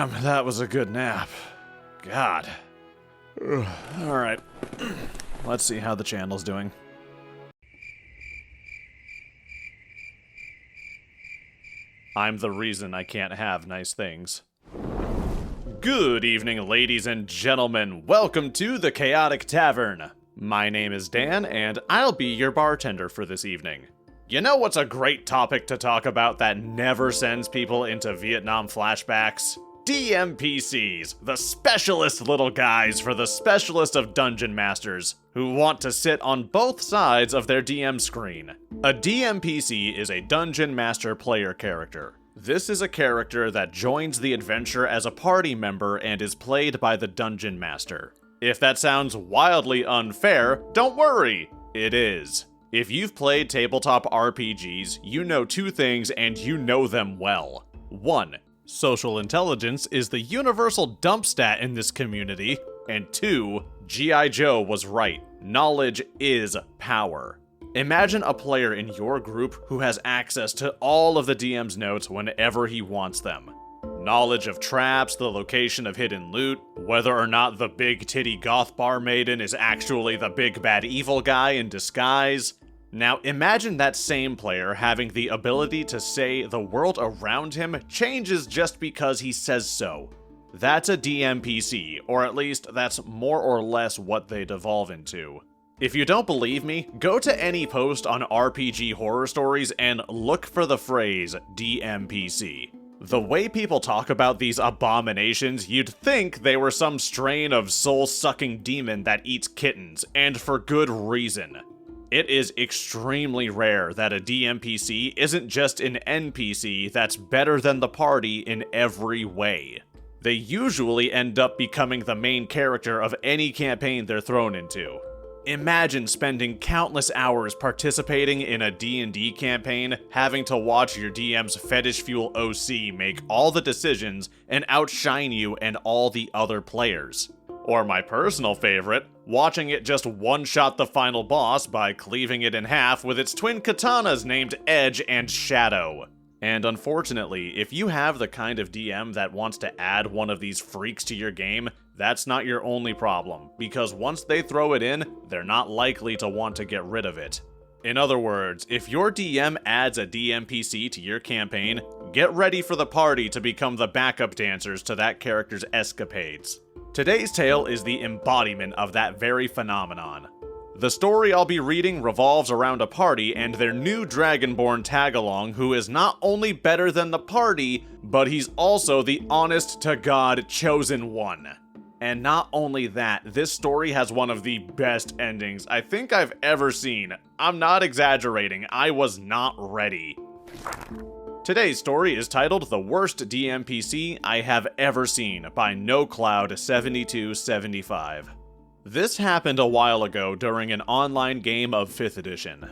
Damn, that was a good nap. God. Alright. Let's see how the channel's doing. I'm the reason I can't have nice things. Good evening, ladies and gentlemen. Welcome to the Chaotic Tavern. My name is Dan, and I'll be your bartender for this evening. You know what's a great topic to talk about that never sends people into Vietnam flashbacks? DMPCs, the specialist little guys for the specialist of dungeon masters, who want to sit on both sides of their DM screen. A DMPC is a dungeon master player character. This is a character that joins the adventure as a party member and is played by the dungeon master. If that sounds wildly unfair, don't worry, it is. If you've played tabletop RPGs, you know two things and you know them well. 1. Social intelligence is the universal dump stat in this community. And 2. G.I. Joe was right. Knowledge is power. Imagine a player in your group who has access to all of the DM's notes whenever he wants them. Knowledge of traps, the location of hidden loot, whether or not the big titty goth bar maiden is actually the big bad evil guy in disguise. Now imagine that same player having the ability to say the world around him changes just because he says so. That's a DMPC, or at least that's more or less what they devolve into. If you don't believe me, go to any post on RPG horror stories and look for the phrase DMPC. The way people talk about these abominations, you'd think they were some strain of soul-sucking demon that eats kittens, and for good reason. It is extremely rare that a DMPC isn't just an NPC that's better than the party in every way. They usually end up becoming the main character of any campaign they're thrown into. Imagine spending countless hours participating in a D&D campaign, having to watch your DM's fetish fuel OC make all the decisions and outshine you and all the other players. Or my personal favorite, watching it just one-shot the final boss by cleaving it in half with its twin katanas named Edge and Shadow. And unfortunately, if you have the kind of DM that wants to add one of these freaks to your game, that's not your only problem, because once they throw it in, they're not likely to want to get rid of it. In other words, if your DM adds a DMPC to your campaign, get ready for the party to become the backup dancers to that character's escapades. Today's tale is the embodiment of that very phenomenon. The story I'll be reading revolves around a party and their new Dragonborn tag-along who is not only better than the party, but he's also the honest-to-God chosen one. And not only that, this story has one of the best endings I think I've ever seen. I'm not exaggerating, I was not ready. Today's story is titled The Worst DMPC I Have Ever Seen by NoCloud7275. This happened a while ago during an online game of 5th edition.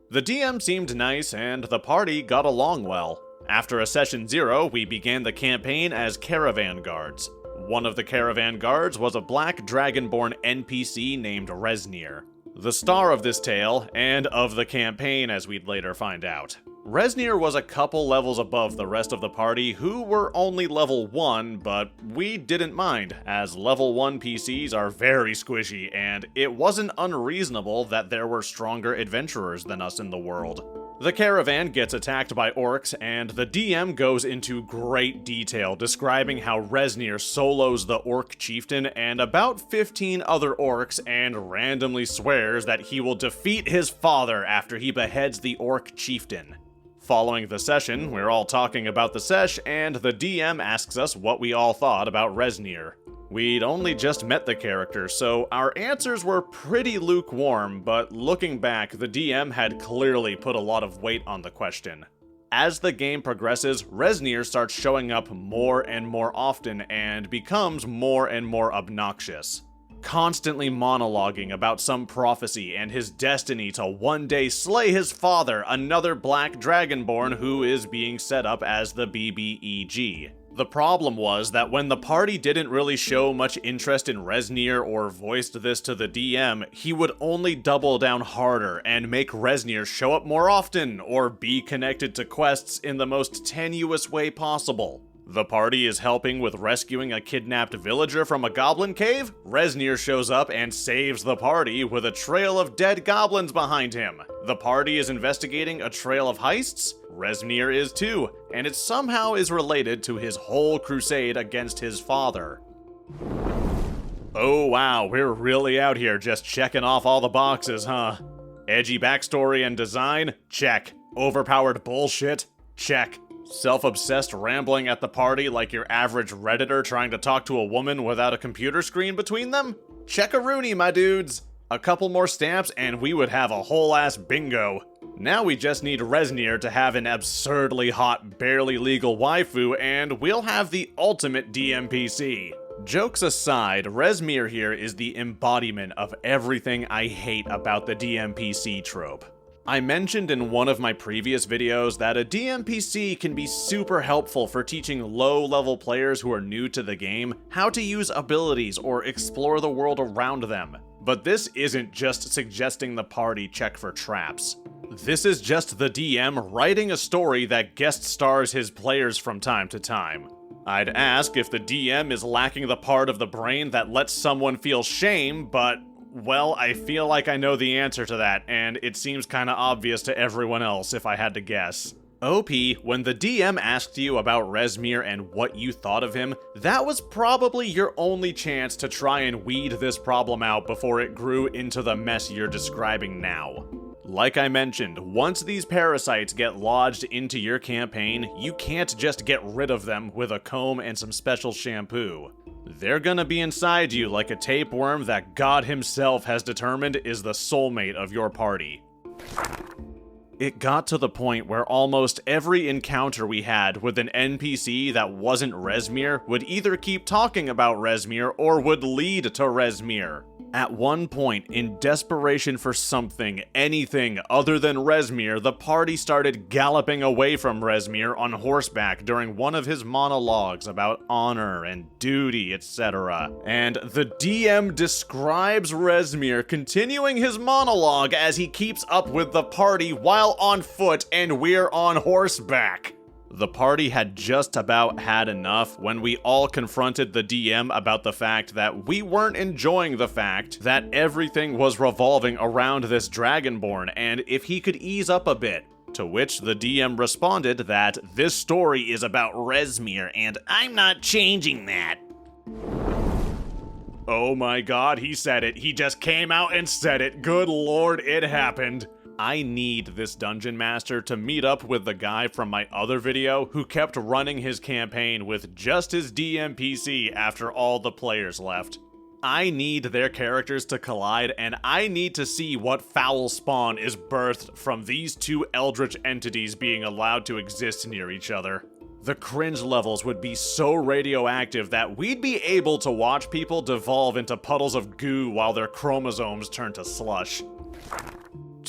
The DM seemed nice and the party got along well. After a session 0, we began the campaign as caravan guards. One of the caravan guards was a black dragonborn NPC named Resnir, the star of this tale and of the campaign as we'd later find out. Resnir was a couple levels above the rest of the party who were only level 1, but we didn't mind, as level 1 PCs are very squishy, and it wasn't unreasonable that there were stronger adventurers than us in the world. The caravan gets attacked by orcs, and the DM goes into great detail describing how Resnir solos the orc chieftain and about 15 other orcs and randomly swears that he will defeat his father after he beheads the orc chieftain. Following the session, we're all talking about the sesh, and the DM asks us what we all thought about Resnir. We'd only just met the character, so our answers were pretty lukewarm, but looking back, the DM had clearly put a lot of weight on the question. As the game progresses, Resnir starts showing up more and more often and becomes more and more obnoxious, constantly monologuing about some prophecy and his destiny to one day slay his father, another black dragonborn who is being set up as the BBEG. The problem was that when the party didn't really show much interest in Resnir or voiced this to the DM, he would only double down harder and make Resnir show up more often or be connected to quests in the most tenuous way possible. The party is helping with rescuing a kidnapped villager from a goblin cave. Rezmir shows up and saves the party with a trail of dead goblins behind him. The party is investigating a trail of heists. Rezmir is too, and it somehow is related to his whole crusade against his father. Oh wow, we're really out here just checking off all the boxes, huh? Edgy backstory and design? Check. Overpowered bullshit? Check. Self-obsessed rambling at the party like your average Redditor trying to talk to a woman without a computer screen between them? Check-a-rooney, my dudes! A couple more stamps and we would have a whole-ass bingo. Now we just need Rezmir to have an absurdly hot, barely legal waifu, and we'll have the ultimate DMPC. Jokes aside, Rezmir here is the embodiment of everything I hate about the DMPC trope. I mentioned in one of my previous videos that a DMPC can be super helpful for teaching low-level players who are new to the game how to use abilities or explore the world around them. But this isn't just suggesting the party check for traps. This is just the DM writing a story that guest stars his players from time to time. I'd ask if the DM is lacking the part of the brain that lets someone feel shame, but well, I feel like I know the answer to that, and it seems kinda obvious to everyone else if I had to guess. OP, when the DM asked you about Rezmir and what you thought of him, that was probably your only chance to try and weed this problem out before it grew into the mess you're describing now. Like I mentioned, once these parasites get lodged into your campaign, you can't just get rid of them with a comb and some special shampoo. They're gonna be inside you like a tapeworm that God himself has determined is the soulmate of your party. It got to the point where almost every encounter we had with an NPC that wasn't Rezmir would either keep talking about Rezmir or would lead to Rezmir. At one point, in desperation for something, anything other than Rezmir, the party started galloping away from Rezmir on horseback during one of his monologues about honor and duty, etc. And the DM describes Rezmir continuing his monologue as he keeps up with the party while on foot and we're on horseback. The party had just about had enough when we all confronted the DM about the fact that we weren't enjoying the fact that everything was revolving around this Dragonborn and if he could ease up a bit. To which the DM responded that this story is about Rezmir and I'm not changing that. Oh my god, he said it. He just came out and said it. Good lord, it happened. I need this dungeon master to meet up with the guy from my other video who kept running his campaign with just his DMPC after all the players left. I need their characters to collide, and I need to see what foul spawn is birthed from these two eldritch entities being allowed to exist near each other. The cringe levels would be so radioactive that we'd be able to watch people devolve into puddles of goo while their chromosomes turn to slush.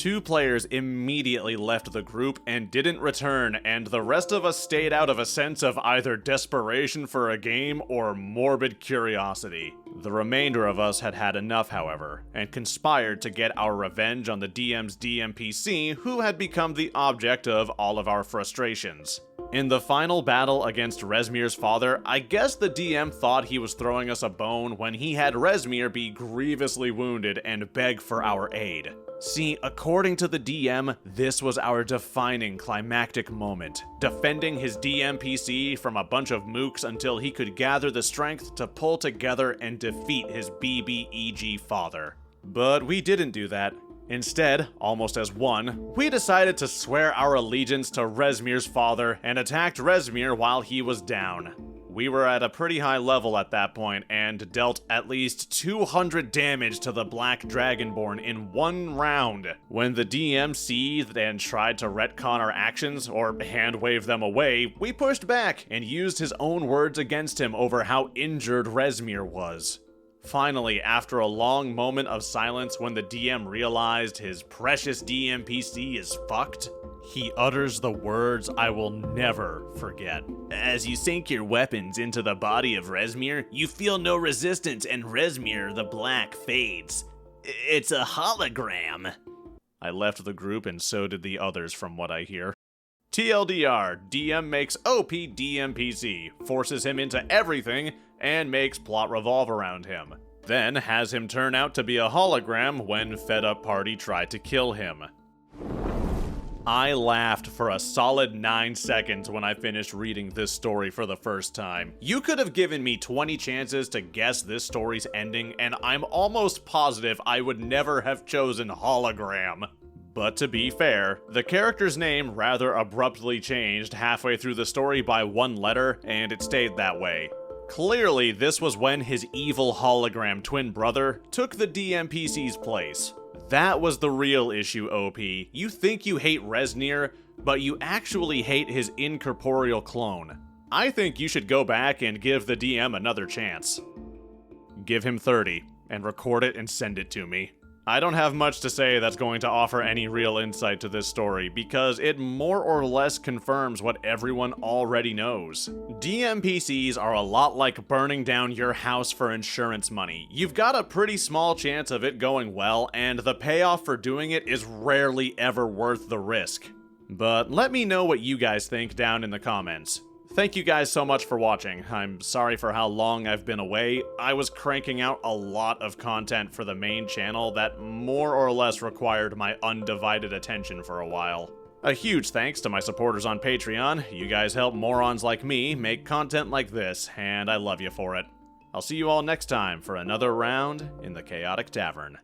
Two players immediately left the group and didn't return, and the rest of us stayed out of a sense of either desperation for a game or morbid curiosity. The remainder of us had had enough, however, and conspired to get our revenge on the DM's DMPC, who had become the object of all of our frustrations. In the final battle against Rezmir's father, I guess the DM thought he was throwing us a bone when he had Rezmir be grievously wounded and beg for our aid. See, according to the DM, this was our defining climactic moment, defending his DMPC from a bunch of mooks until he could gather the strength to pull together and defeat his BBEG father. But we didn't do that. Instead, almost as one, we decided to swear our allegiance to Rezmir's father and attacked Rezmir while he was down. We were at a pretty high level at that point and dealt at least 200 damage to the Black Dragonborn in one round. When the DM seethed and tried to retcon our actions or hand-wave them away, we pushed back and used his own words against him over how injured Rezmir was. Finally, after a long moment of silence when the DM realized his precious DMPC is fucked, he utters the words I will never forget. As you sink your weapons into the body of Rezmir, you feel no resistance and Rezmir the Black fades. It's a hologram. I left the group and so did the others from what I hear. TLDR, DM makes OP DMPC, forces him into everything, and makes plot revolve around him. Then has him turn out to be a hologram when fed up party tried to kill him. I laughed for a solid 9 seconds when I finished reading this story for the first time. You could have given me 20 chances to guess this story's ending, and I'm almost positive I would never have chosen hologram. But to be fair, the character's name rather abruptly changed halfway through the story by one letter, and it stayed that way. Clearly, this was when his evil hologram twin brother took the DMPC's place. That was the real issue, OP. You think you hate Resnir, but you actually hate his incorporeal clone. I think you should go back and give the DM another chance. Give him 30, and record it and send it to me. I don't have much to say that's going to offer any real insight to this story, because it more or less confirms what everyone already knows. DMPCs are a lot like burning down your house for insurance money. You've got a pretty small chance of it going well, and the payoff for doing it is rarely ever worth the risk. But let me know what you guys think down in the comments. Thank you guys so much for watching. I'm sorry for how long I've been away. I was cranking out a lot of content for the main channel that more or less required my undivided attention for a while. A huge thanks to my supporters on Patreon. You guys help morons like me make content like this, and I love you for it. I'll see you all next time for another round in the Chaotic Tavern.